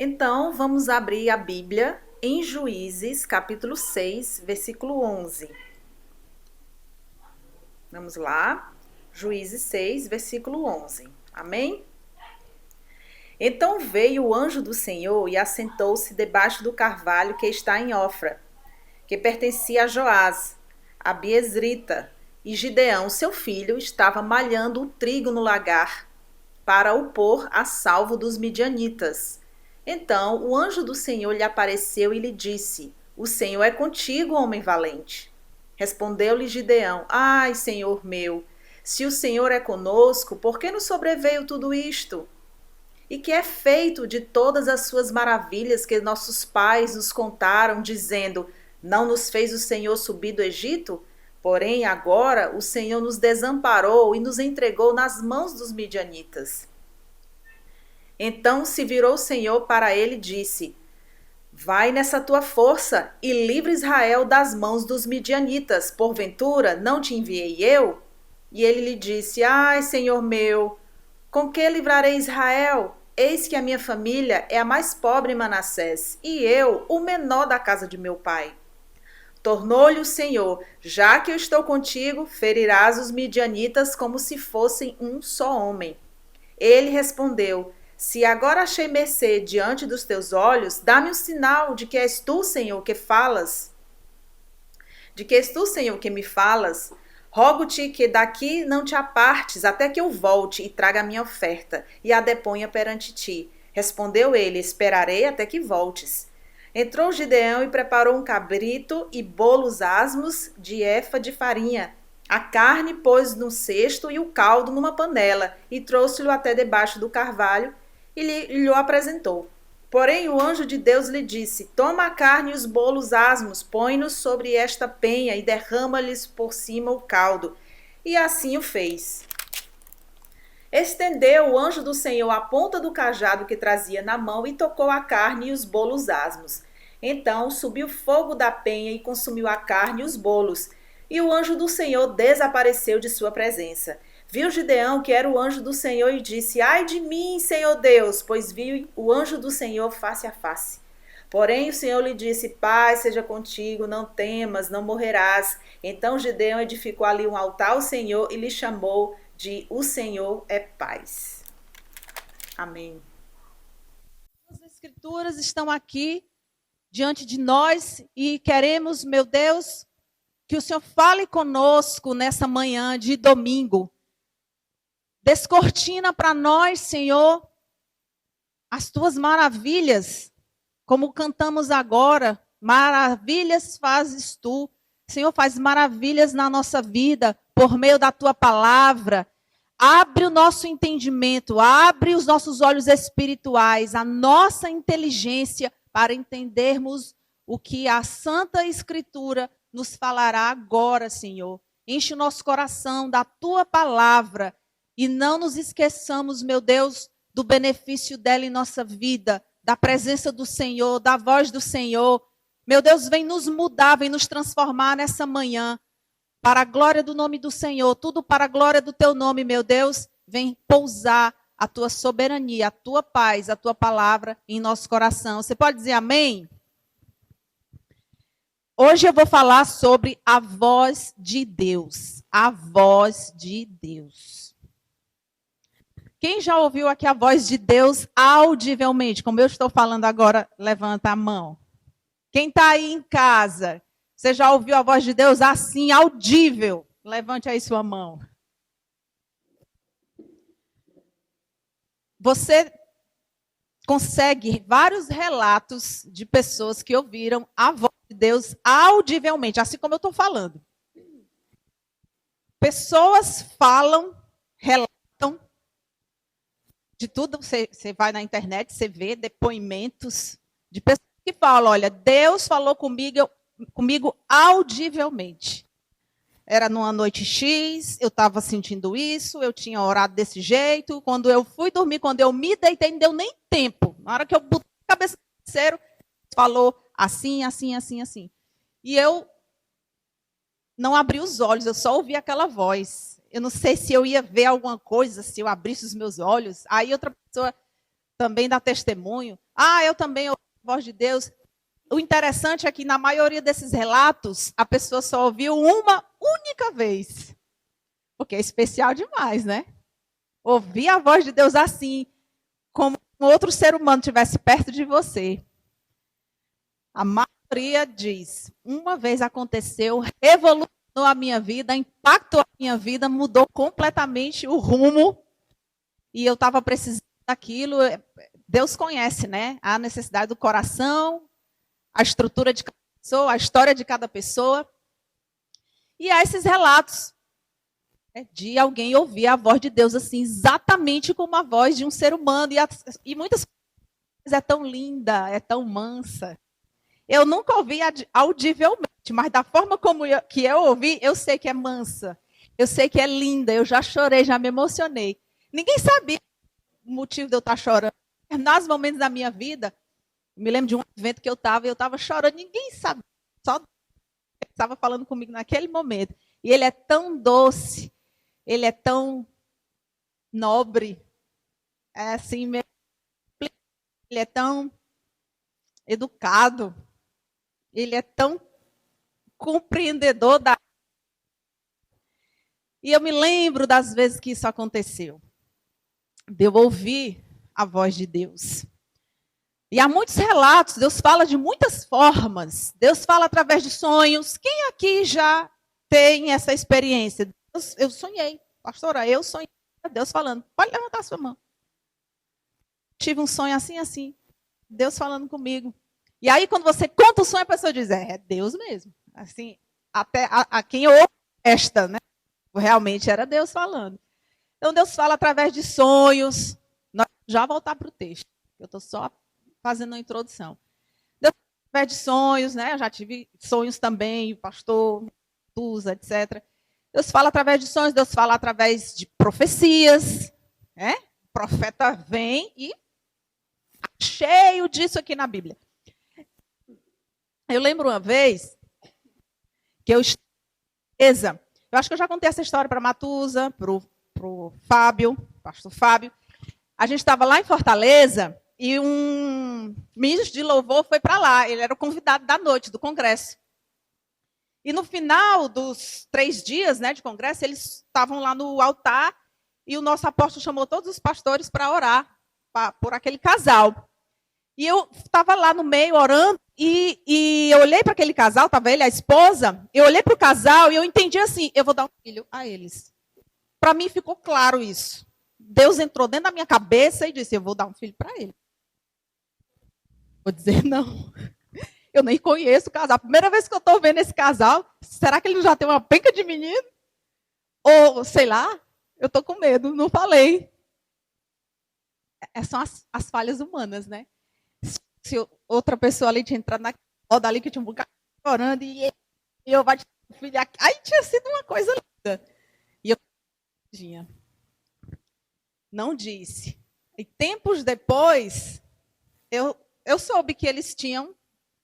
Então, vamos abrir a Bíblia em Juízes, capítulo 6, versículo 11. Vamos lá. Juízes 6, versículo 11. Amém? Então veio o anjo do Senhor e assentou-se debaixo do carvalho que está em Ofra, que pertencia a Joás, a Biezrita, e Gideão, seu filho, estava malhando o trigo no lagar para o pôr a salvo dos midianitas. Então o anjo do Senhor lhe apareceu e lhe disse: O Senhor é contigo, homem valente. Respondeu-lhe Gideão: Ai, Senhor meu, se o Senhor é conosco, por que nos sobreveio tudo isto? E que é feito de todas as suas maravilhas que nossos pais nos contaram, dizendo: Não nos fez o Senhor subir do Egito? Porém, agora o Senhor nos desamparou e nos entregou nas mãos dos midianitas. Então se virou o Senhor para ele e disse: Vai nessa tua força e livre Israel das mãos dos midianitas. Porventura, não te enviei eu? E ele lhe disse: Ai, Senhor meu, com que livrarei Israel? Eis que a minha família é a mais pobre em Manassés, e eu, o menor da casa de meu pai. Tornou-lhe o Senhor: Já que eu estou contigo, ferirás os midianitas como se fossem um só homem. Ele respondeu: Se agora achei mercê diante dos teus olhos, dá-me o sinal de que és tu, Senhor, que falas. De que és tu, Senhor, que me falas. Rogo-te que daqui não te apartes, até que eu volte e traga a minha oferta, e a deponha perante ti. Respondeu ele: Esperarei até que voltes. Entrou Gideão e preparou um cabrito e bolos asmos de efa de farinha. A carne pôs no cesto e o caldo numa panela, e trouxe-lhe até debaixo do carvalho, e lhe apresentou. Porém o anjo de Deus lhe disse: Toma a carne e os bolos asmos, põe-nos sobre esta penha e derrama-lhes por cima o caldo. E assim o fez. Estendeu o anjo do Senhor a ponta do cajado que trazia na mão e tocou a carne e os bolos asmos. Então subiu fogo da penha e consumiu a carne e os bolos. E o anjo do Senhor desapareceu de sua presença. Viu Gideão que era o anjo do Senhor e disse: Ai de mim, Senhor Deus, pois vi o anjo do Senhor face a face. Porém o Senhor lhe disse: Paz seja contigo, não temas, não morrerás. Então Gideão edificou ali um altar ao Senhor e lhe chamou de O Senhor é Paz. Amém. As escrituras estão aqui diante de nós e queremos, meu Deus, que o Senhor fale conosco nessa manhã de domingo. Descortina para nós, Senhor, as tuas maravilhas, como cantamos agora. Maravilhas fazes tu. Senhor, faz maravilhas na nossa vida por meio da tua palavra. Abre o nosso entendimento, abre os nossos olhos espirituais, a nossa inteligência para entendermos o que a Santa Escritura nos falará agora, Senhor. Enche o nosso coração da tua palavra e não nos esqueçamos, meu Deus, do benefício dela em nossa vida, da presença do Senhor, da voz do Senhor. Meu Deus, vem nos mudar, vem nos transformar nessa manhã. Para a glória do nome do Senhor, tudo para a glória do teu nome, meu Deus, vem pousar a tua soberania, a tua paz, a tua palavra em nosso coração. Você pode dizer amém? Hoje eu vou falar sobre a voz de Deus. A voz de Deus. Quem já ouviu aqui a voz de Deus audivelmente? Como eu estou falando agora, levanta a mão. Quem está aí em casa? Você já ouviu a voz de Deus assim, audível? Levante aí sua mão. Você consegue vários relatos de pessoas que ouviram a voz de Deus audivelmente, assim como eu estou falando. Pessoas falam, relatam de tudo. Você vai na internet, você vê depoimentos de pessoas que falam: olha, Deus falou comigo audivelmente. Era numa noite X, eu estava sentindo isso, eu tinha orado desse jeito. Quando eu fui dormir, quando eu me deitei, não deu nem tempo. Na hora que eu botei a cabeça no travesseiro, falou assim, assim, assim, assim. E eu não abri os olhos, eu só ouvi aquela voz. Eu não sei se eu ia ver alguma coisa, se eu abrisse os meus olhos. Aí outra pessoa também dá testemunho. Eu também ouvi a voz de Deus. O interessante é que, na maioria desses relatos, a pessoa só ouviu uma única vez. Porque é especial demais, né? Ouvir a voz de Deus assim, como um outro ser humano estivesse perto de você. A maioria diz, uma vez aconteceu, revolucionou a minha vida, impactou a minha vida, mudou completamente o rumo. E eu estava precisando daquilo. Deus conhece, né? A necessidade do coração, a estrutura de cada pessoa, a história de cada pessoa. E há esses relatos, né, de alguém ouvir a voz de Deus assim, exatamente como a voz de um ser humano. E muitas vezes é tão linda, é tão mansa. Eu nunca ouvi audivelmente, mas da forma como que eu ouvi, eu sei que é mansa. Eu sei que é linda, eu já chorei, já me emocionei. Ninguém sabia o motivo de eu estar chorando. Nos momentos da minha vida, me lembro de um evento que eu estava chorando, ninguém sabia, só estava falando comigo naquele momento. E ele é tão doce, ele é tão nobre, é assim mesmo, ele é tão educado, ele é tão compreendedor da... E eu me lembro das vezes que isso aconteceu, de eu ouvir a voz de Deus. E há muitos relatos, Deus fala de muitas formas. Deus fala através de sonhos. Quem aqui já tem essa experiência? Eu sonhei, pastora, eu sonhei. Deus falando, pode levantar a sua mão. Tive um sonho assim, assim. Deus falando comigo. E aí, quando você conta o sonho, a pessoa diz, é Deus mesmo. Assim, até a quem ouve esta, né? Realmente era Deus falando. Então, Deus fala através de sonhos. Nós já voltar para o texto. Eu estou só fazendo uma introdução. Deus fala através de sonhos, né? Eu já tive sonhos também, pastor, Tusa, etc. Deus fala através de sonhos, Deus fala através de profecias. Né? O profeta vem e cheio disso aqui na Bíblia. Eu lembro uma vez que eu acho que eu já contei essa história para a Matusa, para o Fábio, pastor Fábio. A gente estava lá em Fortaleza e um ministro de louvor foi para lá. Ele era o convidado da noite do congresso. E no final dos 3 dias, né, de congresso, eles estavam lá no altar e o nosso apóstolo chamou todos os pastores para orar por aquele casal. E eu estava lá no meio orando e eu olhei para aquele casal, estava ele, a esposa, eu olhei para o casal e eu entendi assim, eu vou dar um filho a eles. Para mim ficou claro isso. Deus entrou dentro da minha cabeça e disse, eu vou dar um filho para ele. Vou dizer não. Eu nem conheço o casal. A primeira vez que eu estou vendo esse casal, será que ele já tem uma penca de menino? Ou, sei lá, eu estou com medo, não falei. São as falhas humanas, né? Se outra pessoa ali tinha entrado na roda ali, que tinha um bocado chorando, e eu vai te filho aqui. Aí tinha sido uma coisa linda. E eu não disse. E tempos depois, eu soube que eles tinham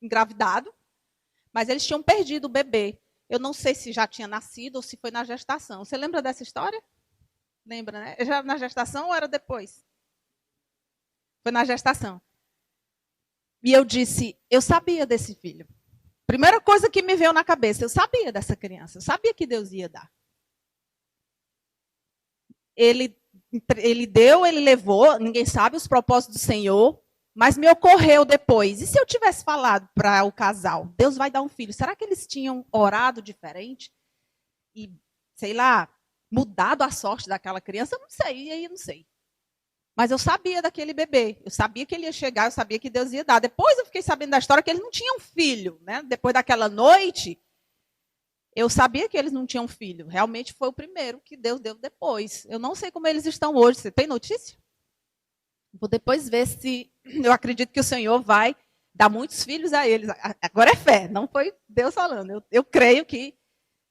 engravidado, mas eles tinham perdido o bebê. Eu não sei se já tinha nascido ou se foi na gestação. Você lembra dessa história? Lembra, né? Já na gestação ou era depois? Foi na gestação. E eu disse, eu sabia desse filho. Primeira coisa que me veio na cabeça, eu sabia dessa criança, eu sabia que Deus ia dar. Ele deu, ele levou, ninguém sabe os propósitos do Senhor, mas me ocorreu depois, e se eu tivesse falado para o casal, Deus vai dar um filho, será que eles tinham orado diferente? E, sei lá, mudado a sorte daquela criança? Eu não sei, e aí eu não sei. Mas eu sabia daquele bebê, eu sabia que ele ia chegar, eu sabia que Deus ia dar. Depois eu fiquei sabendo da história que eles não tinham filho, né? Depois daquela noite, eu sabia que eles não tinham filho. Realmente foi o primeiro que Deus deu depois. Eu não sei como eles estão hoje. Você tem notícia? Vou depois ver se... Eu acredito que o Senhor vai dar muitos filhos a eles. Agora é fé, não foi Deus falando. Eu creio que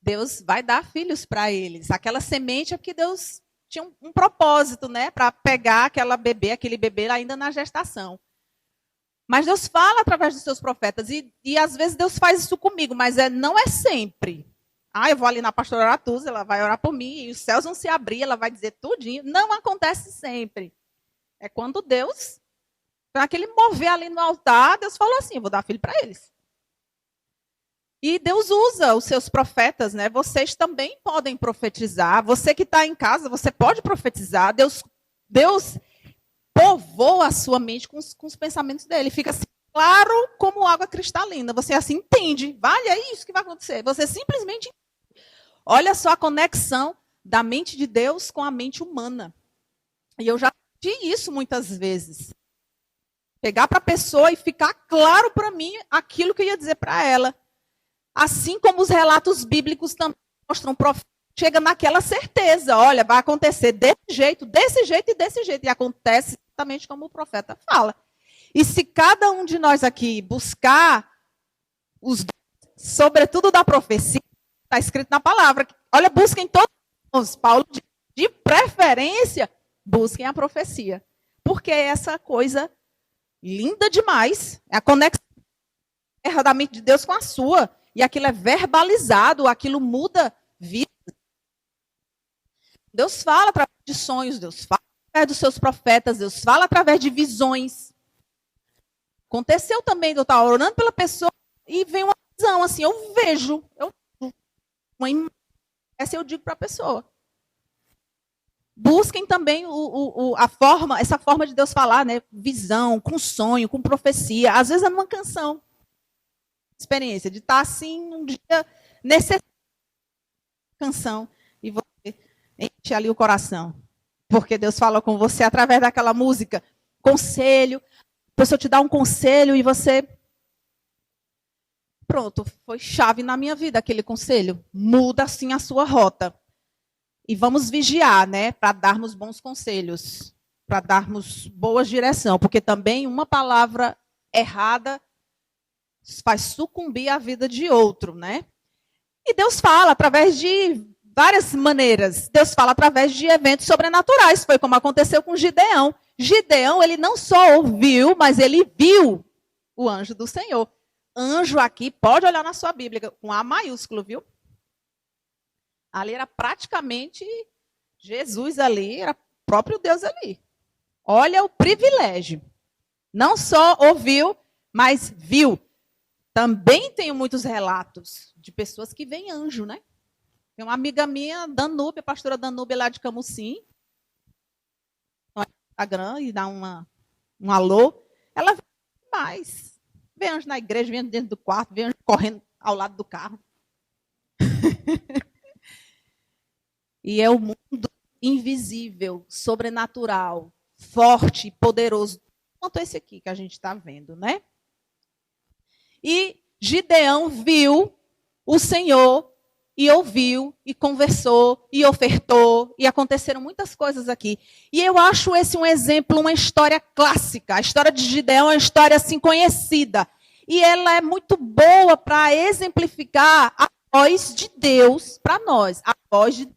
Deus vai dar filhos para eles. Aquela semente é porque Deus tinha um propósito, né? Para pegar aquele bebê ainda na gestação. Mas Deus fala através dos seus profetas. E às vezes Deus faz isso comigo, mas não é sempre. Eu vou ali na pastora Aratuza, ela vai orar por mim, e os céus vão se abrir, ela vai dizer tudinho. Não acontece sempre. É quando Deus Para aquele mover ali no altar, Deus falou assim: eu vou dar filho para eles. E Deus usa os seus profetas, né? Vocês também podem profetizar. Você que está em casa, você pode profetizar. Deus povoa a sua mente com os pensamentos dele. Fica assim, claro como água cristalina. Você assim entende. Vale, é isso que vai acontecer. Você simplesmente olha só a conexão da mente de Deus com a mente humana. E eu já vi isso muitas vezes. Pegar para a pessoa e ficar claro para mim aquilo que eu ia dizer para ela. Assim como os relatos bíblicos também mostram, o profeta chega naquela certeza, olha, vai acontecer desse jeito e desse jeito. E acontece exatamente como o profeta fala. E se cada um de nós aqui buscar os sobretudo da profecia, está escrito na palavra, olha, busquem todos, Paulo diz, de preferência, busquem a profecia. Porque é essa coisa linda demais, é a conexão da mente de Deus com a sua. E aquilo é verbalizado, aquilo muda vida. Deus fala através de sonhos, Deus fala através dos seus profetas, Deus fala através de visões. Aconteceu também, eu estava orando pela pessoa e vem uma visão, assim, eu vejo uma imagem, essa eu digo para a pessoa. Busquem também essa forma de Deus falar, né? Visão, com sonho, com profecia. Às vezes é numa canção. Experiência de estar assim um dia necessitando de canção e você enche ali o coração. Porque Deus fala com você através daquela música. Conselho. A pessoa te dá um conselho e você... Pronto, foi chave na minha vida aquele conselho. Muda assim a sua rota. E vamos vigiar, né? Para darmos bons conselhos. Para darmos boa direção. Porque também uma palavra errada faz sucumbir a vida de outro, né? E Deus fala através de várias maneiras. Deus fala através de eventos sobrenaturais. Foi como aconteceu com Gideão. Gideão, ele não só ouviu, mas ele viu o anjo do Senhor. Anjo aqui, pode olhar na sua Bíblia, com A maiúsculo, viu? Ali era praticamente Jesus ali, era o próprio Deus ali. Olha o privilégio. Não só ouviu, mas viu. Também tenho muitos relatos de pessoas que veem anjo, né? Tem uma amiga minha, Danúbia, a pastora Danúbia, lá de Camusim, no Instagram, e dá um alô. Ela vê mais. Vê anjo na igreja, vê dentro do quarto, vê anjo correndo ao lado do carro. E é o mundo invisível, sobrenatural, forte, poderoso, quanto esse aqui que a gente está vendo, né? E Gideão viu o Senhor e ouviu e conversou e ofertou e aconteceram muitas coisas aqui. E eu acho esse um exemplo, uma história clássica. A história de Gideão é uma história assim conhecida. E ela é muito boa para exemplificar a voz de Deus para nós. A voz de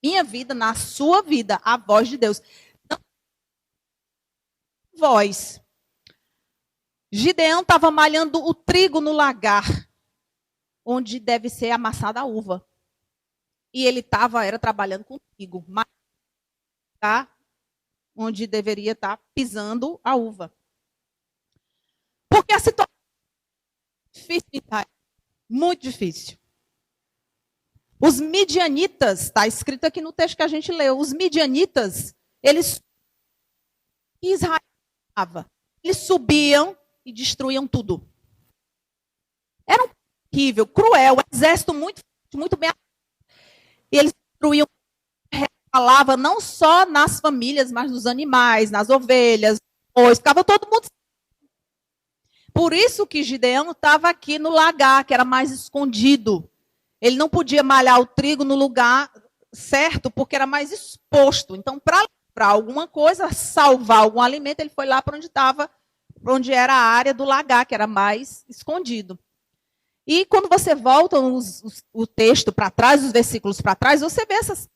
minha vida, na sua vida, a voz de Deus. Não, voz. Gideão estava malhando o trigo no lagar, onde deve ser amassada a uva. E ele era trabalhando com trigo, tá? Onde deveria estar pisando a uva. Porque a situação é difícil, muito difícil. Os midianitas, está escrito aqui no texto que a gente leu, os midianitas, Israel, eles subiam e destruíam tudo. Era um horrível, cruel, um exército muito bem. E eles destruíam, falavam não só nas famílias, mas nos animais, nas ovelhas, pois ficava todo mundo. Por isso que Gideão estava aqui no lagar, que era mais escondido. Ele não podia malhar o trigo no lugar certo, porque era mais exposto. Então, para alguma coisa, salvar algum alimento, ele foi lá para onde era a área do lagar, que era mais escondido. E quando você volta o texto para trás, os versículos para trás, você vê essas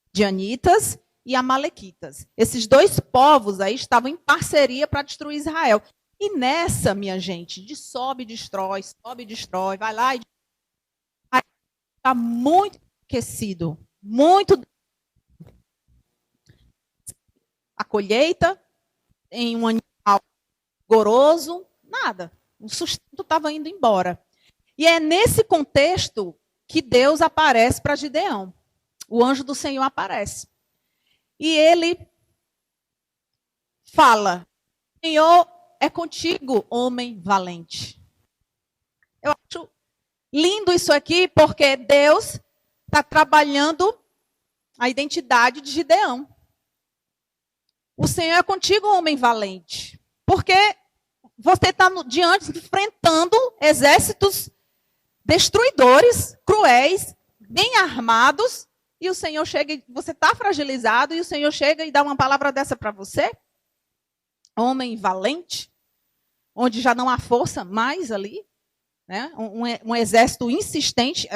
midianitas e amalequitas. Esses dois povos aí estavam em parceria para destruir Israel. E nessa, minha gente, de sobe e destrói, vai lá e está muito aquecido, muito. A colheita em um animal vigoroso, nada. O sustento estava indo embora. E é nesse contexto que Deus aparece para Gideão. O anjo do Senhor aparece. E ele fala: Senhor é contigo, homem valente. Eu acho lindo isso aqui, porque Deus está trabalhando a identidade de Gideão. O Senhor é contigo, homem valente. Porque você está diante, enfrentando exércitos destruidores, cruéis, bem armados, e o Senhor chega, você está fragilizado, e o Senhor chega e dá uma palavra dessa para você? Homem valente, onde já não há força mais ali, né? Um exército insistente,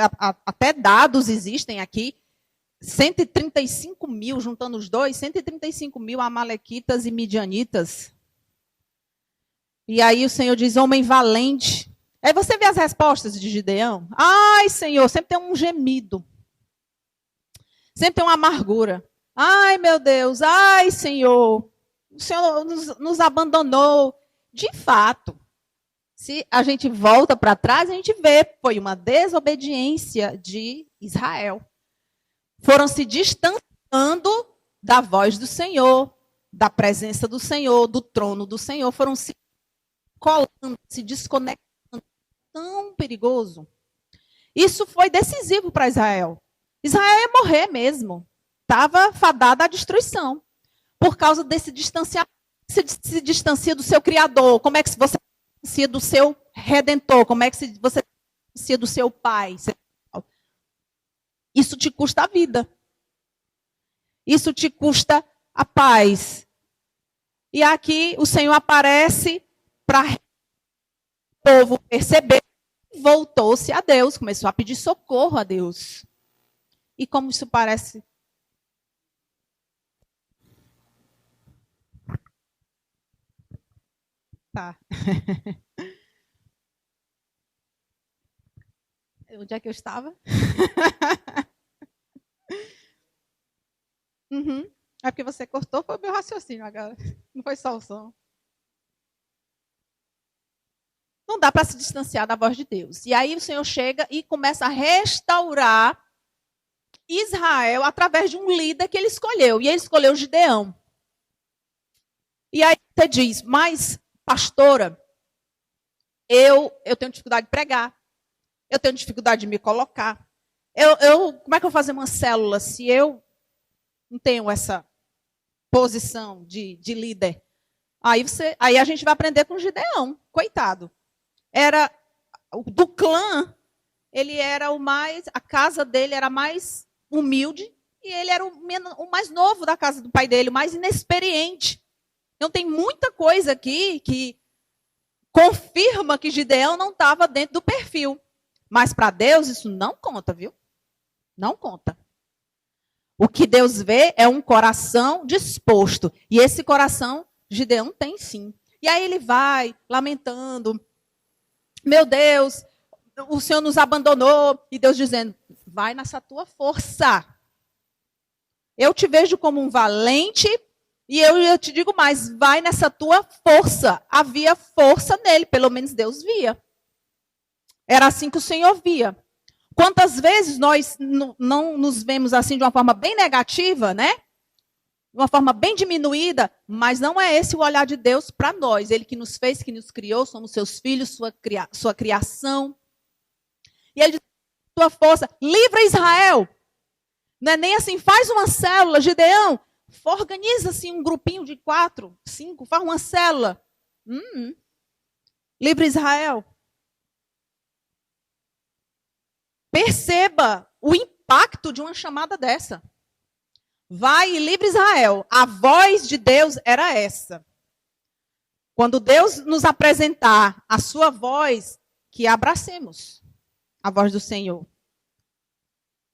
até dados existem aqui, 135 mil, juntando os dois, 135 mil amalequitas e midianitas. E aí o Senhor diz, homem valente. Aí você vê as respostas de Gideão. Ai, Senhor, sempre tem um gemido. Sempre tem uma amargura. Ai, meu Deus, ai, Senhor, o Senhor nos abandonou. De fato, se a gente volta para trás, a gente vê, foi uma desobediência de Israel. Foram se distanciando da voz do Senhor, da presença do Senhor, do trono do Senhor. Foram se colando, se desconectando. Tão perigoso. Isso foi decisivo para Israel. Israel ia morrer mesmo. Estava fadada à destruição. Por causa desse distanciamento. Se distancia do seu Criador. Como é que você se distancia do seu Redentor? Como é que você se distancia do seu Pai? Isso te custa a vida. Isso te custa a paz. E aqui o Senhor aparece para o povo perceber. Voltou-se a Deus, começou a pedir socorro a Deus. E como isso parece? Tá. Onde é que eu estava? Uhum. É porque você cortou, foi o meu raciocínio agora. Não foi só o som. Não dá para se distanciar da voz de Deus. E aí o Senhor chega e começa a restaurar Israel através de um líder que ele escolheu. E ele escolheu Gideão. E aí você diz, mas, pastora, eu tenho dificuldade de pregar. Eu tenho dificuldade de me colocar. Como é que eu vou fazer uma célula se eu não tenho essa posição de líder? Aí a gente vai aprender com Gideão, coitado. Era do clã, ele era o mais, a casa dele era mais humilde e ele era o mais novo da casa do pai dele, o mais inexperiente. Então tem muita coisa aqui que confirma que Gideão não estava dentro do perfil. Mas para Deus isso não conta, viu? Não conta. O que Deus vê é um coração disposto. E esse coração, Gideão tem sim. E aí ele vai lamentando. Meu Deus, o Senhor nos abandonou. E Deus dizendo, vai nessa tua força. Eu te vejo como um valente. E eu te digo mais, vai nessa tua força. Havia força nele, pelo menos Deus via. Era assim que o Senhor via. Quantas vezes nós não nos vemos assim de uma forma bem negativa, né? De uma forma bem diminuída, mas não é esse o olhar de Deus para nós. Ele que nos fez, que nos criou, somos seus filhos, sua criação. E ele diz, tua força, livra Israel. Não é nem assim, faz uma célula, Gideão, organiza assim um grupinho de 4, 5, faz uma célula. Livra Israel. Perceba o impacto de uma chamada dessa. Vai e livre Israel. A voz de Deus era essa. Quando Deus nos apresentar a sua voz, que abracemos a voz do Senhor.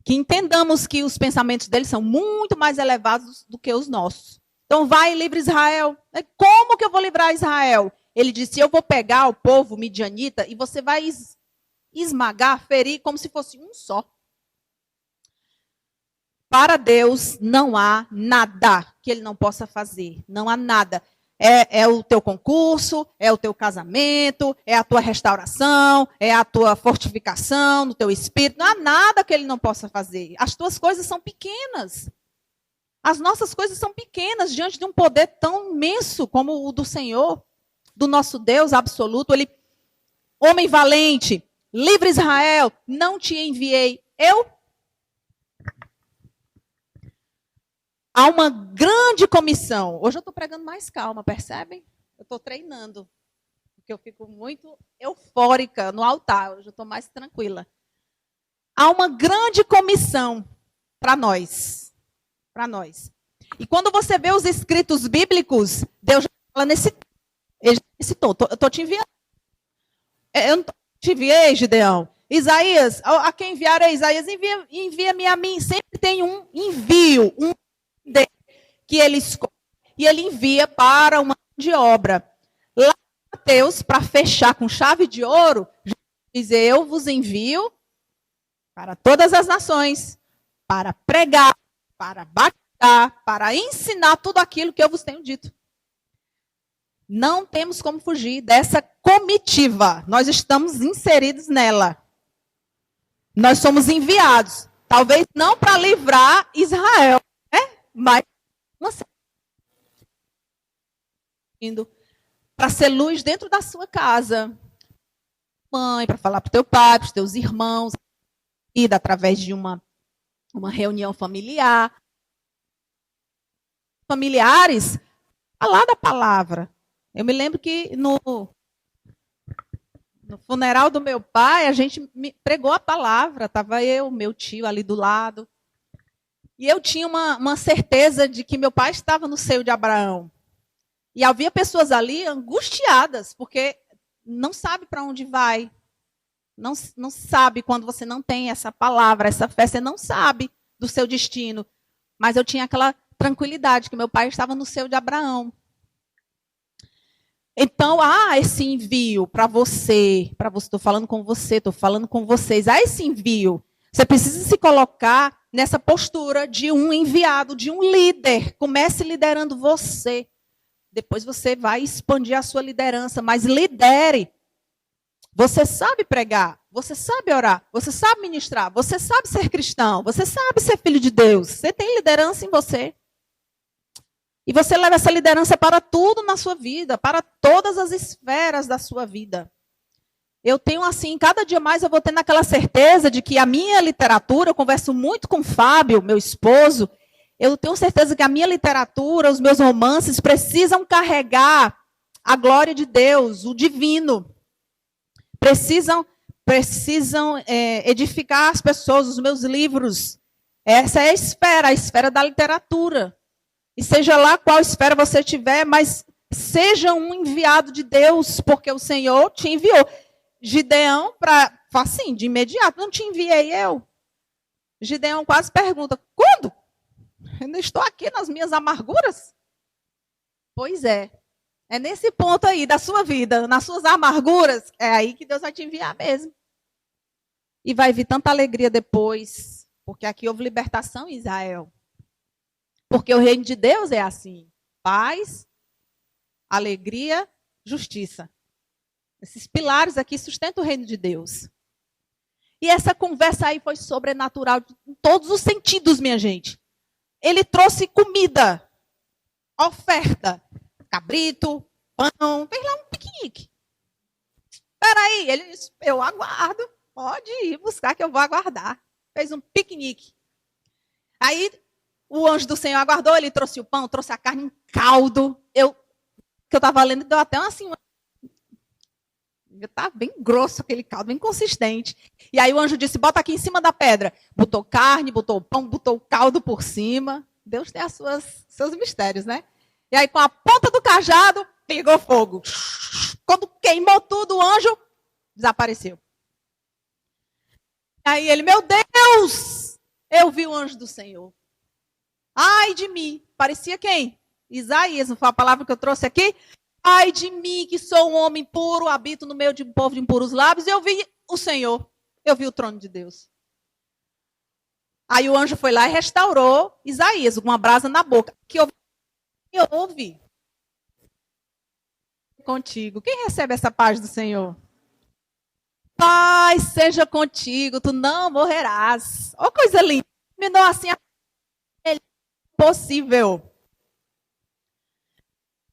Que entendamos que os pensamentos dele são muito mais elevados do que os nossos. Então vai e livre Israel. Como que eu vou livrar Israel? Ele disse, eu vou pegar o povo midianita e você vai esmagar, ferir como se fosse um só. Para Deus não há nada que ele não possa fazer. Não há nada. É o teu concurso, é o teu casamento, é a tua restauração, é a tua fortificação no teu espírito. Não há nada que ele não possa fazer. As tuas coisas são pequenas. As nossas coisas são pequenas diante de um poder tão imenso como o do Senhor, do nosso Deus absoluto. Ele, homem valente, livre Israel, não te enviei eu? Há uma grande comissão. Hoje eu estou pregando mais calma, percebem? Eu estou treinando, porque eu fico muito eufórica no altar. Hoje eu estou mais tranquila. Há uma grande comissão para nós. Para nós. E quando você vê os escritos bíblicos, Deus já fala nesse tom. Eu estou te enviando. Eu não te enviei, Gideão. Isaías, a quem enviarei? Isaías, envia-me a mim. Sempre tem um envio, um que ele escolhe, e ele envia para uma grande obra. Lá em Mateus, para fechar com chave de ouro, diz: eu vos envio para todas as nações, para pregar, para batizar, para ensinar tudo aquilo que eu vos tenho dito. Não temos como fugir dessa comitiva. Nós estamos inseridos nela. Nós somos enviados. Talvez não para livrar Israel, né? Mas para ser luz dentro da sua casa. Mãe, para falar para o teu pai, para os teus irmãos, através de uma reunião familiar. Familiares, falar da palavra. Eu me lembro que no funeral do meu pai, a gente pregou a palavra. Estava eu, meu tio ali do lado. E eu tinha uma certeza de que meu pai estava no seio de Abraão. E havia pessoas ali angustiadas, porque não sabe para onde vai. Não sabe quando você não tem essa palavra, essa fé, você não sabe do seu destino. Mas eu tinha aquela tranquilidade que meu pai estava no seio de Abraão. Então, esse envio para você, estou falando com você, estou falando com vocês, esse envio. Você precisa se colocar nessa postura de um enviado, de um líder. Comece liderando você. Depois você vai expandir a sua liderança, mas lidere. Você sabe pregar, você sabe orar, você sabe ministrar, você sabe ser cristão, você sabe ser filho de Deus. Você tem liderança em você. E você leva essa liderança para tudo na sua vida, para todas as esferas da sua vida. Eu tenho assim, cada dia mais eu vou tendo aquela certeza de que a minha literatura, eu converso muito com o Fábio, meu esposo, eu tenho certeza que a minha literatura, os meus romances precisam carregar a glória de Deus, o divino. Precisam edificar as pessoas, os meus livros. Essa é a esfera da literatura. E seja lá qual esfera você tiver, mas seja um enviado de Deus, porque o Senhor te enviou. Gideão, assim, de imediato, não te enviei eu. Gideão quase pergunta: quando? Eu não estou aqui nas minhas amarguras? Pois é. É nesse ponto aí da sua vida, nas suas amarguras, é aí que Deus vai te enviar mesmo. E vai vir tanta alegria depois, porque aqui houve libertação em Israel. Porque o reino de Deus é assim: paz, alegria, justiça. Esses pilares aqui sustentam o reino de Deus. E essa conversa aí foi sobrenatural em todos os sentidos, minha gente. Ele trouxe comida, oferta, cabrito, pão, fez lá um piquenique. Espera aí, ele disse: eu aguardo, pode ir buscar que eu vou aguardar. Fez um piquenique. Aí o anjo do Senhor aguardou, ele trouxe o pão, trouxe a carne em caldo. Que eu estava lendo, deu até assim, estava bem grosso aquele caldo, bem consistente. E aí o anjo disse: bota aqui em cima da pedra. Botou carne, botou pão, botou caldo por cima. Deus tem seus mistérios, né? E aí com a ponta do cajado, pegou fogo. Quando queimou tudo, o anjo desapareceu. Aí ele: meu Deus, eu vi o anjo do Senhor. Ai de mim. Parecia quem? Isaías, não foi a palavra que eu trouxe aqui? Ai de mim, que sou um homem puro, habito no meio de um povo de impuros lábios. Eu vi o Senhor, eu vi o trono de Deus. Aí o anjo foi lá e restaurou Isaías, com uma brasa na boca. Que ouve? contigo. Quem recebe essa paz do Senhor? Paz seja contigo, tu não morrerás. Ó, coisa linda. Terminou assim a melhor possível.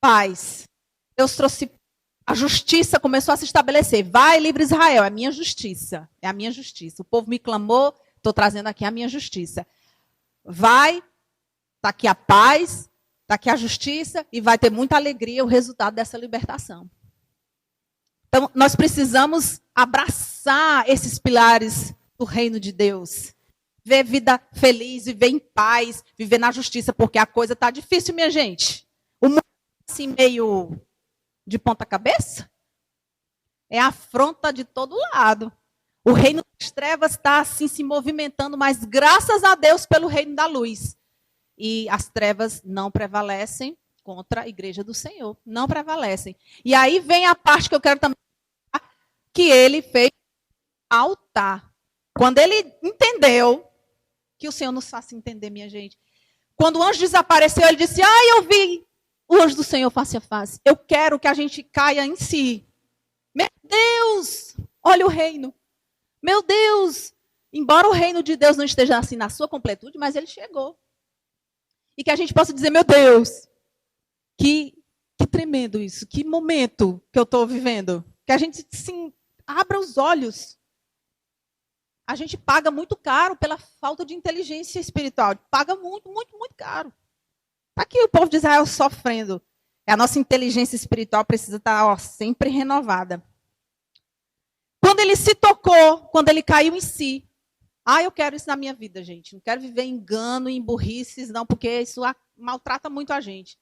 Paz. Deus trouxe. A justiça começou a se estabelecer. Vai, livre Israel. É a minha justiça. É a minha justiça. O povo me clamou, estou trazendo aqui a minha justiça. Vai, está aqui a paz, está aqui a justiça e vai ter muita alegria o resultado dessa libertação. Então, nós precisamos abraçar esses pilares do reino de Deus. Viver vida feliz, viver em paz, viver na justiça, porque a coisa está difícil, minha gente. O mundo assim meio de ponta cabeça é afronta de todo lado. O reino das trevas está assim se movimentando, mas graças a Deus pelo reino da luz. E as trevas não prevalecem contra a igreja do Senhor. Não prevalecem. E aí vem a parte que eu quero também falar, que ele fez altar. Quando ele entendeu, que o Senhor nos faça entender, minha gente. Quando o anjo desapareceu, ele disse, eu vi o anjo do Senhor face a face. Eu quero que a gente caia em si. Meu Deus, olha o reino. Meu Deus, embora o reino de Deus não esteja assim na sua completude, mas ele chegou. E que a gente possa dizer, meu Deus, que tremendo isso, que momento que eu estou vivendo. Que a gente, sim, abra os olhos. A gente paga muito caro pela falta de inteligência espiritual. Paga muito, muito, muito caro. Está aqui o povo de Israel sofrendo. A nossa inteligência espiritual precisa estar sempre renovada. Quando ele se tocou, quando ele caiu em si, eu quero isso na minha vida, gente. Não quero viver em engano, em burrices, não, porque isso maltrata muito a gente.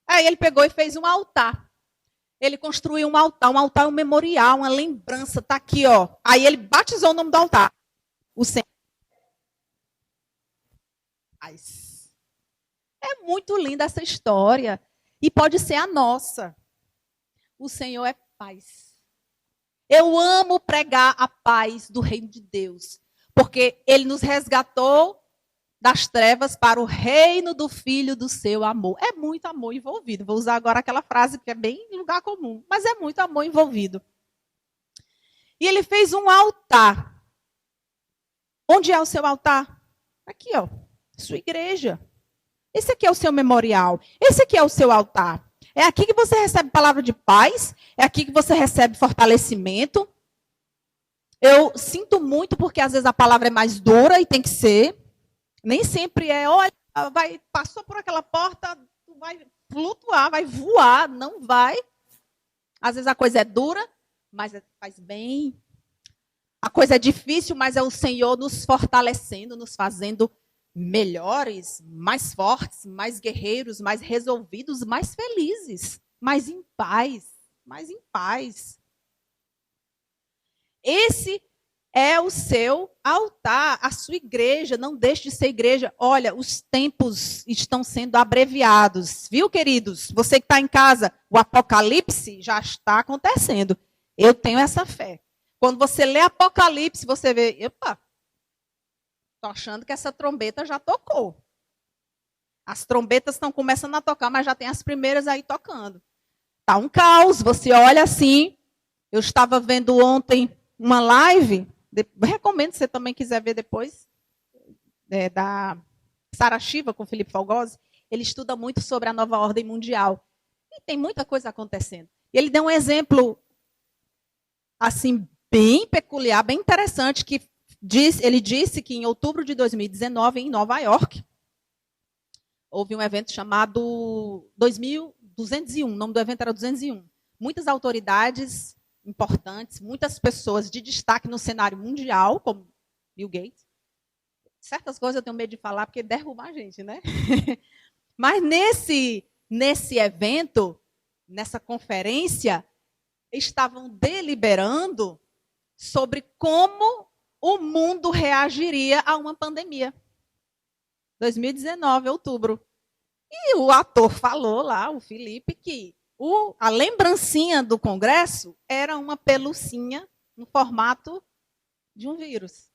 Aí ele pegou e fez um altar. Ele construiu um altar, um memorial, uma lembrança. Está aqui, ó. Aí ele batizou o nome do altar. O Senhor. É muito linda essa história. E pode ser a nossa. O Senhor é paz. Eu amo pregar a paz do reino de Deus. Porque ele nos resgatou das trevas para o reino do Filho do seu amor. É muito amor envolvido. Vou usar agora aquela frase que é bem lugar comum. Mas é muito amor envolvido. E ele fez um altar. Onde é o seu altar? Aqui, ó. Sua igreja. Esse aqui é o seu memorial. Esse aqui é o seu altar. É aqui que você recebe palavra de paz. É aqui que você recebe fortalecimento. Eu sinto muito porque às vezes a palavra é mais dura e tem que ser. Nem sempre é, olha, passou por aquela porta, tu vai flutuar, vai voar. Não vai. Às vezes a coisa é dura, mas faz bem. A coisa é difícil, mas é o Senhor nos fortalecendo, nos fazendo melhores, mais fortes, mais guerreiros, mais resolvidos, mais felizes, mais em paz, mais em paz. Esse é o seu altar, a sua igreja, não deixe de ser igreja. Olha, os tempos estão sendo abreviados, viu, queridos? Você que está em casa, o apocalipse já está acontecendo. Eu tenho essa fé. Quando você lê Apocalipse, você vê, estou achando que essa trombeta já tocou. As trombetas estão começando a tocar, mas já tem as primeiras aí tocando. Está um caos, você olha assim. Eu estava vendo ontem uma live, recomendo se você também quiser ver depois, da Sara Shiva com Felipe Falgosi. Ele estuda muito sobre a nova ordem mundial. E tem muita coisa acontecendo. E ele deu um exemplo, assim, bem peculiar, bem interessante, que ele disse que em outubro de 2019, em Nova York, houve um evento chamado 2201, o nome do evento era 201. Muitas autoridades importantes, muitas pessoas de destaque no cenário mundial, como Bill Gates. Certas coisas eu tenho medo de falar, porque derruba a gente, né? Mas nesse evento, nessa conferência, estavam deliberando sobre como o mundo reagiria a uma pandemia. 2019, outubro. E o ator falou lá, o Felipe, que a lembrancinha do Congresso era uma pelucinha no formato de um vírus.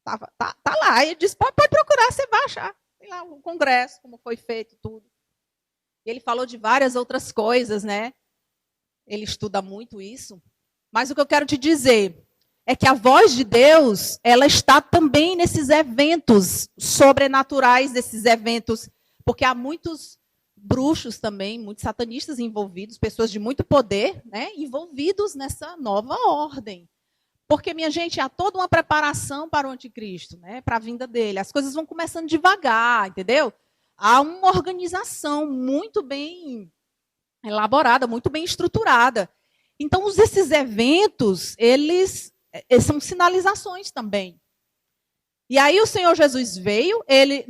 Tá lá. Ele disse, pode procurar, você vai achar. Tem lá o Congresso, como foi feito, tudo. Ele falou de várias outras coisas, né? Ele estuda muito isso. Mas o que eu quero te dizer é que a voz de Deus, ela está também nesses eventos sobrenaturais, desses eventos, porque há muitos bruxos também, muitos satanistas envolvidos, pessoas de muito poder, né, envolvidos nessa nova ordem. Porque, minha gente, há toda uma preparação para o anticristo, né, para a vinda dele. As coisas vão começando devagar, entendeu? Há uma organização muito bem elaborada, muito bem estruturada. Então, esses eventos, eles são sinalizações também. E aí o Senhor Jesus veio, ele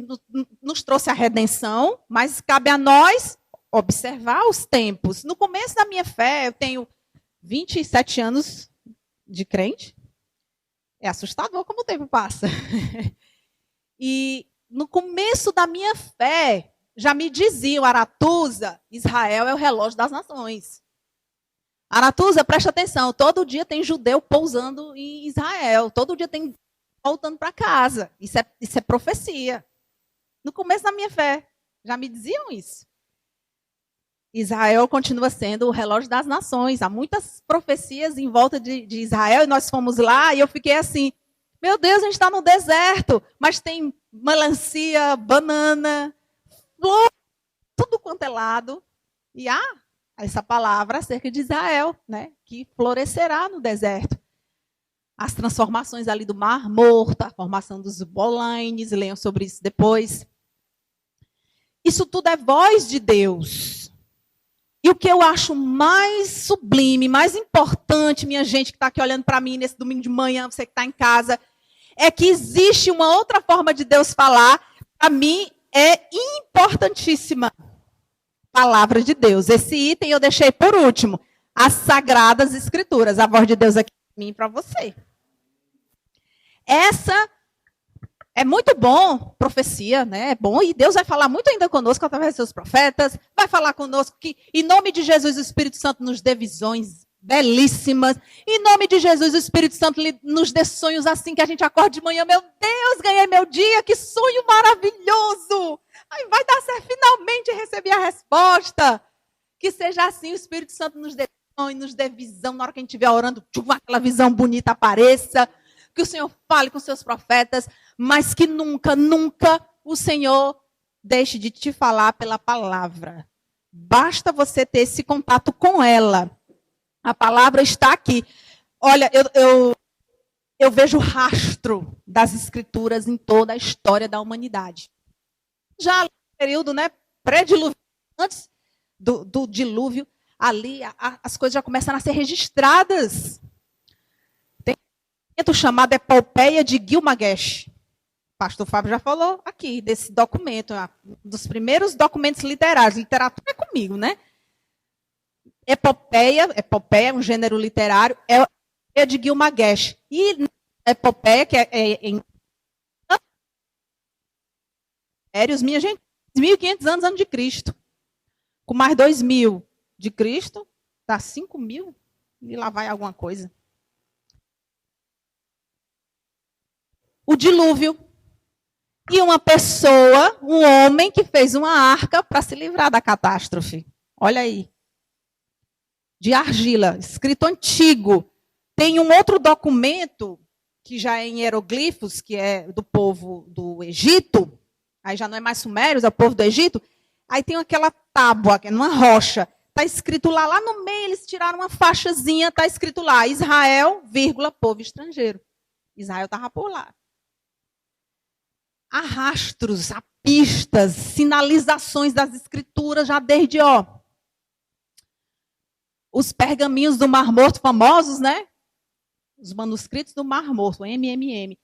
nos trouxe a redenção, mas cabe a nós observar os tempos. No começo da minha fé, eu tenho 27 anos de crente. É assustador como o tempo passa. E no começo da minha fé, já me diziam, Aratusa, Israel é o relógio das nações. Aratusa, presta atenção, todo dia tem judeu pousando em Israel, todo dia tem voltando para casa. Isso é profecia. No começo da minha fé, já me diziam isso. Israel continua sendo o relógio das nações. Há muitas profecias em volta de Israel, e nós fomos lá, e eu fiquei assim, meu Deus, a gente está no deserto, mas tem melancia, banana, flor, tudo quanto é lado. E há essa palavra acerca de Israel, né, que florescerá no deserto. As transformações ali do Mar Morto, a formação dos Bolaines, leiam sobre isso depois. Isso tudo é voz de Deus. E o que eu acho mais sublime, mais importante, minha gente que está aqui olhando para mim nesse domingo de manhã, você que está em casa, é que existe uma outra forma de Deus falar, para mim é importantíssima. Palavra de Deus. Esse item eu deixei por último. As Sagradas Escrituras. A voz de Deus aqui para mim e para você. Essa é muito bom, profecia, né? É bom, e Deus vai falar muito ainda conosco através dos seus profetas, vai falar conosco que, em nome de Jesus, o Espírito Santo nos dê visões belíssimas, em nome de Jesus, o Espírito Santo nos dê sonhos assim que a gente acorde de manhã, meu Deus, ganhei meu dia, que sonho maravilhoso! Aí vai dar certo, finalmente receber a resposta. Que seja assim, o Espírito Santo nos dê sonho, nos dê visão, na hora que a gente estiver orando, aquela visão bonita apareça, que o Senhor fale com seus profetas, mas que nunca, nunca o Senhor deixe de te falar pela palavra. Basta você ter esse contato com ela. A palavra está aqui. Olha, eu vejo rastro das Escrituras em toda a história da humanidade. Já no período, né, pré-dilúvio, antes do dilúvio, ali as coisas já começaram a ser registradas. Chamado Epopeia de Gilgamesh. O pastor Fábio já falou aqui desse documento, dos primeiros documentos literários. Literatura é comigo, né? Epopeia é um gênero literário, é de Gilgamesh. E Epopeia, que é em minha gente, 1.500 anos de Cristo. Com mais 2.000 de Cristo, dá 5.000 e lá vai alguma coisa. O dilúvio. E uma pessoa, um homem que fez uma arca para se livrar da catástrofe. Olha aí. De argila, escrito antigo. Tem um outro documento, que já é em hieroglifos, que é do povo do Egito. Aí já não é mais sumérios, é o povo do Egito. Aí tem aquela tábua, que é numa rocha. Está escrito lá no meio, eles tiraram uma faixazinha, está escrito lá, Israel, vírgula, povo estrangeiro. Israel estava por lá. Há rastros, há pistas, sinalizações das Escrituras, já desde, os pergaminhos do Mar Morto famosos, né? Os manuscritos do Mar Morto, o MMM.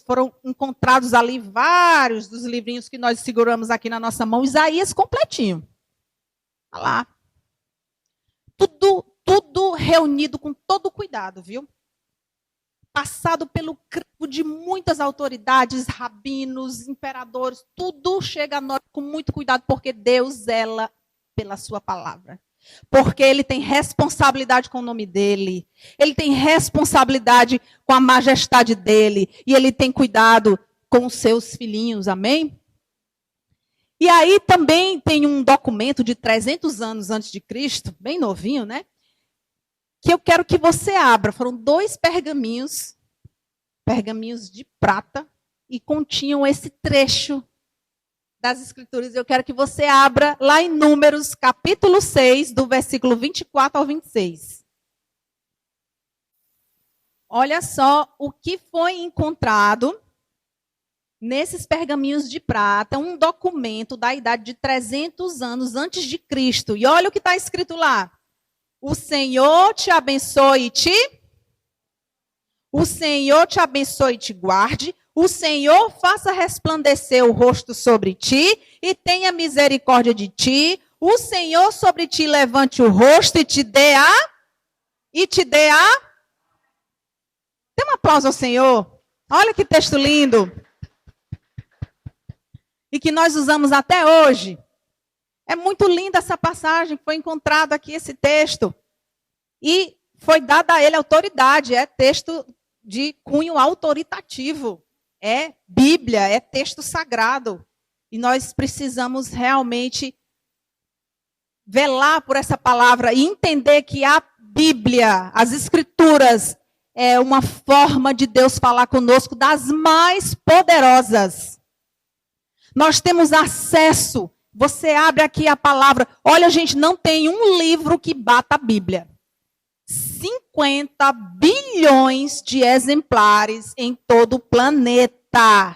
Foram encontrados ali vários dos livrinhos que nós seguramos aqui na nossa mão, Isaías completinho. Olha lá. Tudo reunido com todo cuidado, viu? Passado pelo crivo de muitas autoridades, rabinos, imperadores, tudo chega a nós com muito cuidado, porque Deus zela pela sua palavra. Porque ele tem responsabilidade com o nome dele. Ele tem responsabilidade com a majestade dele. E ele tem cuidado com os seus filhinhos, amém? E aí também tem um documento de 300 anos antes de Cristo, bem novinho, né? Que eu quero que você abra. Foram 2 pergaminhos de prata, e continham esse trecho das Escrituras. Eu quero que você abra lá em Números, capítulo 6, do versículo 24 ao 26. Olha só o que foi encontrado nesses pergaminhos de prata, um documento da idade de 300 anos antes de Cristo. E olha o que está escrito lá. O Senhor te abençoe o Senhor te abençoe e te guarde. O Senhor faça resplandecer o rosto sobre ti e tenha misericórdia de ti. O Senhor sobre ti levante o rosto e te dê a... Dê um aplauso ao Senhor. Olha que texto lindo. E que nós usamos até hoje. É muito linda essa passagem, foi encontrado aqui esse texto. E foi dada a ele autoridade, é texto de cunho autoritativo. É Bíblia, é texto sagrado. E nós precisamos realmente velar por essa palavra e entender que a Bíblia, as Escrituras, é uma forma de Deus falar conosco das mais poderosas. Nós temos acesso. Você abre aqui a palavra. Olha, gente, não tem um livro que bata a Bíblia. 50 bilhões de exemplares em todo o planeta.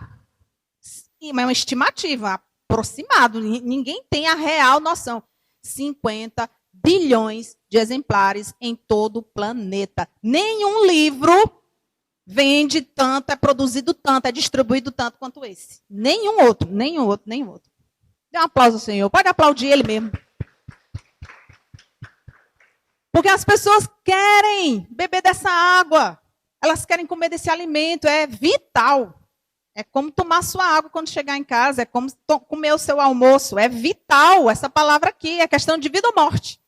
É uma estimativa, aproximado. Ninguém tem a real noção. 50 bilhões de exemplares em todo o planeta. Nenhum livro vende tanto, é produzido tanto, é distribuído tanto quanto esse. Nenhum outro. Dê um aplauso ao Senhor. Pode aplaudir ele mesmo. Porque as pessoas querem beber dessa água. Elas querem comer desse alimento. É vital. É como tomar sua água quando chegar em casa. É como comer o seu almoço. É vital. Essa palavra aqui é questão de vida ou morte.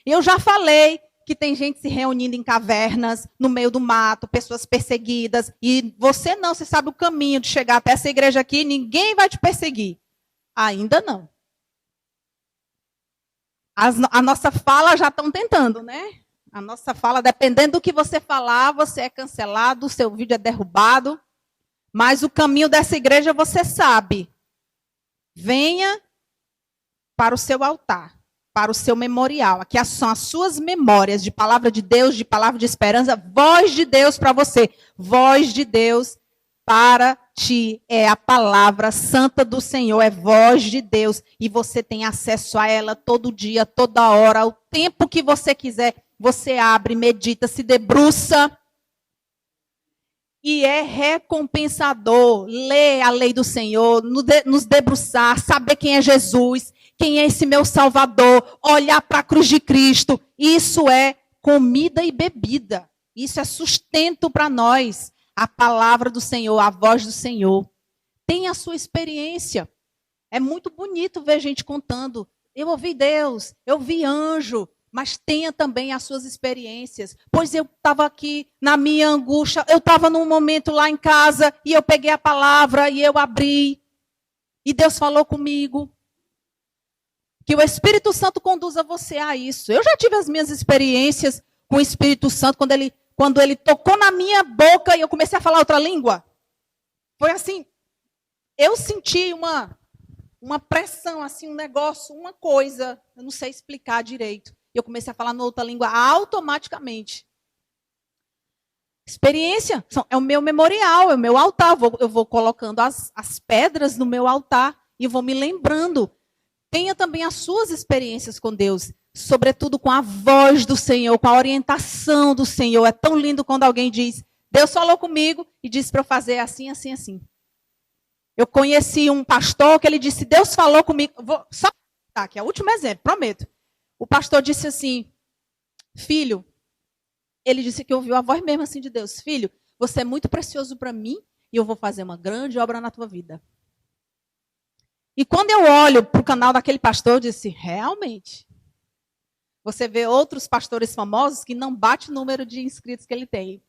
Eu já falei que tem gente se reunindo em cavernas, no meio do mato, pessoas perseguidas. E você não, você sabe o caminho de chegar até essa igreja aqui, ninguém vai te perseguir. Ainda não. A nossa fala já estão tentando, né? A nossa fala, dependendo do que você falar, você é cancelado, o seu vídeo é derrubado. Mas o caminho dessa igreja você sabe. Venha para o seu altar, para o seu memorial. Aqui são as suas memórias de palavra de Deus, de palavra de esperança. Voz de Deus para você. Voz de Deus para ti é a palavra santa do Senhor, é voz de Deus. E você tem acesso a ela todo dia, toda hora, o tempo que você quiser. Você abre, medita, se debruça. E é recompensador ler a lei do Senhor, nos debruçar, saber quem é Jesus, quem é esse meu Salvador, olhar para a cruz de Cristo. Isso é comida e bebida. Isso é sustento para nós. A palavra do Senhor, a voz do Senhor. Tenha a sua experiência. É muito bonito ver gente contando. Eu ouvi Deus, eu vi anjo. Mas tenha também as suas experiências. Pois eu estava aqui na minha angústia. Eu estava num momento lá em casa e eu peguei a palavra e eu abri. E Deus falou comigo. Que o Espírito Santo conduza você a isso. Eu já tive as minhas experiências com o Espírito Santo quando ele tocou na minha boca e eu comecei a falar outra língua. Foi assim, eu senti uma pressão, assim, um negócio, uma coisa, eu não sei explicar direito. E eu comecei a falar em outra língua automaticamente. Experiência é o meu memorial, é o meu altar. Eu vou colocando as pedras no meu altar e vou me lembrando. Tenha também as suas experiências com Deus, sobretudo com a voz do Senhor, com a orientação do Senhor. É tão lindo quando alguém diz, Deus falou comigo e disse para eu fazer assim, assim, assim. Eu conheci um pastor que ele disse, Deus falou comigo. Só aqui é o último exemplo, prometo. O pastor disse assim, filho, ele disse que ouviu a voz mesmo assim de Deus. Filho, você é muito precioso para mim e eu vou fazer uma grande obra na tua vida. E quando eu olho para o canal daquele pastor, eu disse, realmente, você vê outros pastores famosos que não bate o número de inscritos que ele tem.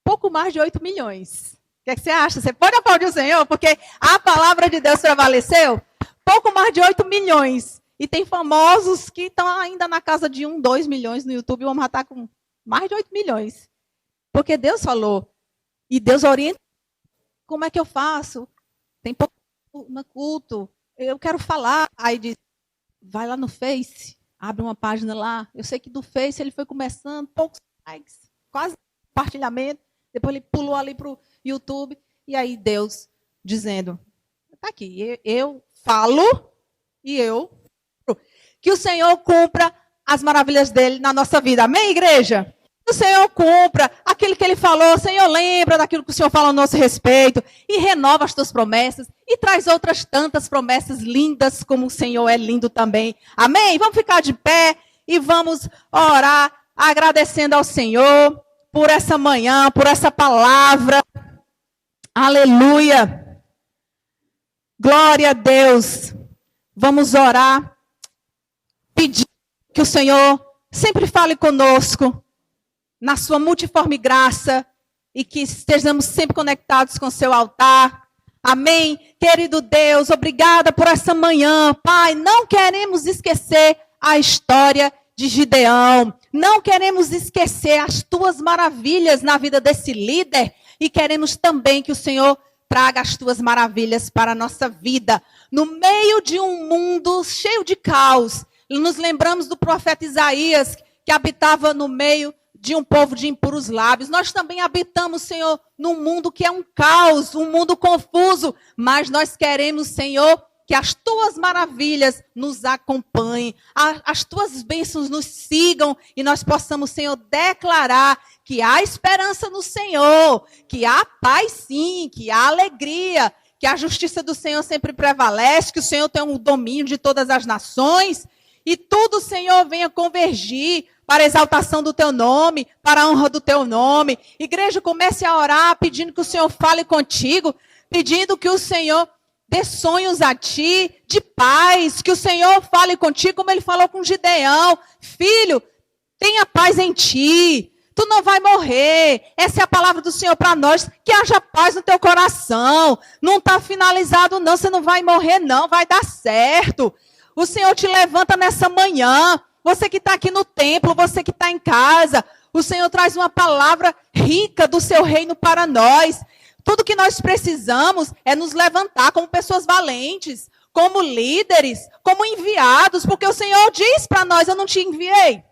Pouco mais de 8 milhões. O que é que você acha? Você pode aplaudir o Senhor? Porque a palavra de Deus prevaleceu. pouco mais de 8 milhões. E tem famosos que estão ainda na casa de 1, 2 milhões no YouTube. Vamos já estar com mais de 8 milhões. Porque Deus falou. E Deus orienta. Como é que eu faço? Tem pouco no culto. Eu quero falar. Aí diz, vai lá no Face. Abre uma página lá. Eu sei que do Face ele foi começando. Poucos likes. Quase compartilhamento. Depois ele pulou ali para o YouTube. E aí Deus dizendo, está aqui. Eu falo e eu... Que o Senhor cumpra as maravilhas dele na nossa vida. Amém, igreja? Que o Senhor cumpra aquilo que ele falou. Senhor, lembra daquilo que o Senhor fala a nosso respeito. E renova as tuas promessas. E traz outras tantas promessas lindas, como o Senhor é lindo também. Amém? Vamos ficar de pé e vamos orar, agradecendo ao Senhor por essa manhã, por essa palavra. Aleluia. Glória a Deus. Vamos orar. Pedir que o Senhor sempre fale conosco na sua multiforme graça e que estejamos sempre conectados com o seu altar. Amém? Querido Deus, obrigada por essa manhã. Pai, não queremos esquecer a história de Gideão. Não queremos esquecer as tuas maravilhas na vida desse líder e queremos também que o Senhor traga as tuas maravilhas para a nossa vida. No meio de um mundo cheio de caos, nos lembramos do profeta Isaías, que habitava no meio de um povo de impuros lábios. Nós também habitamos, Senhor, num mundo que é um caos, um mundo confuso. Mas nós queremos, Senhor, que as tuas maravilhas nos acompanhem, as tuas bênçãos nos sigam e nós possamos, Senhor, declarar que há esperança no Senhor, que há paz sim, que há alegria, que a justiça do Senhor sempre prevalece, que o Senhor tem um domínio de todas as nações. E tudo, Senhor, venha convergir para a exaltação do teu nome, para a honra do teu nome. Igreja, comece a orar, pedindo que o Senhor fale contigo, pedindo que o Senhor dê sonhos a ti, de paz, que o Senhor fale contigo, como ele falou com Gideão. Filho, tenha paz em ti, tu não vai morrer. Essa é a palavra do Senhor para nós, que haja paz no teu coração. Não está finalizado não, você não vai morrer não, vai dar certo. O Senhor te levanta nessa manhã, você que está aqui no templo, você que está em casa, o Senhor traz uma palavra rica do seu reino para nós. Tudo que nós precisamos é nos levantar como pessoas valentes, como líderes, como enviados, porque o Senhor diz para nós, eu não te enviei.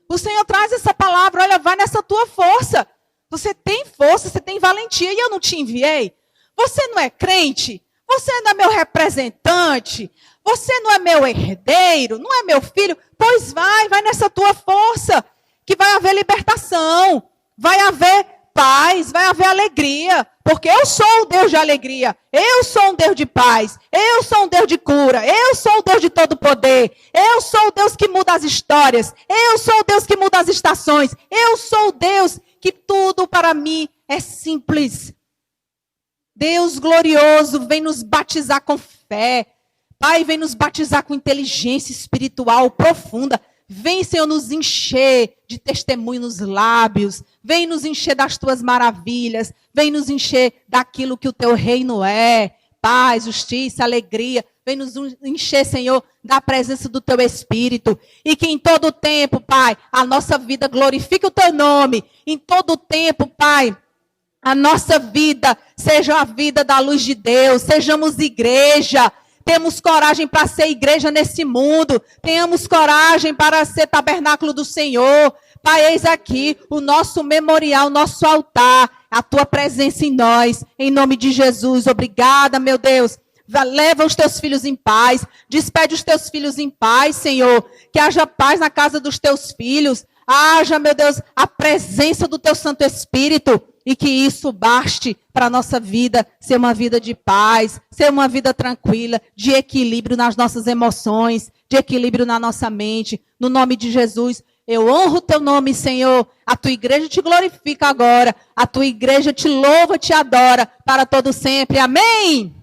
O Senhor traz essa palavra, olha, vai nessa tua força. Você tem força, você tem valentia e eu não te enviei. Você não é crente? Você não é meu representante? Você não é meu herdeiro? Não é meu filho? Pois vai nessa tua força, que vai haver libertação, vai haver paz, vai haver alegria, porque eu sou o Deus de alegria, eu sou um Deus de paz, eu sou um Deus de cura, eu sou o Deus de todo poder, eu sou o Deus que muda as histórias, eu sou o Deus que muda as estações, eu sou o Deus que tudo para mim é simples. Deus glorioso, vem nos batizar com fé. Pai, vem nos batizar com inteligência espiritual profunda. Vem, Senhor, nos encher de testemunho nos lábios. Vem nos encher das tuas maravilhas. Vem nos encher daquilo que o teu reino é. Paz, justiça, alegria. Vem nos encher, Senhor, da presença do teu Espírito. E que em todo o tempo, Pai, a nossa vida glorifique o teu nome. Em todo o tempo, Pai, a nossa vida seja a vida da luz de Deus. Sejamos igreja. Temos coragem para ser igreja nesse mundo. Tenhamos coragem para ser tabernáculo do Senhor. Pai, eis aqui o nosso memorial, o nosso altar. A tua presença em nós. Em nome de Jesus. Obrigada, meu Deus. Leva os teus filhos em paz. Despede os teus filhos em paz, Senhor. Que haja paz na casa dos teus filhos. Haja, meu Deus, a presença do teu Santo Espírito. E que isso baste para a nossa vida ser uma vida de paz, ser uma vida tranquila, de equilíbrio nas nossas emoções, de equilíbrio na nossa mente. No nome de Jesus, eu honro o teu nome, Senhor. A tua igreja te glorifica agora. A tua igreja te louva, te adora para todo sempre. Amém.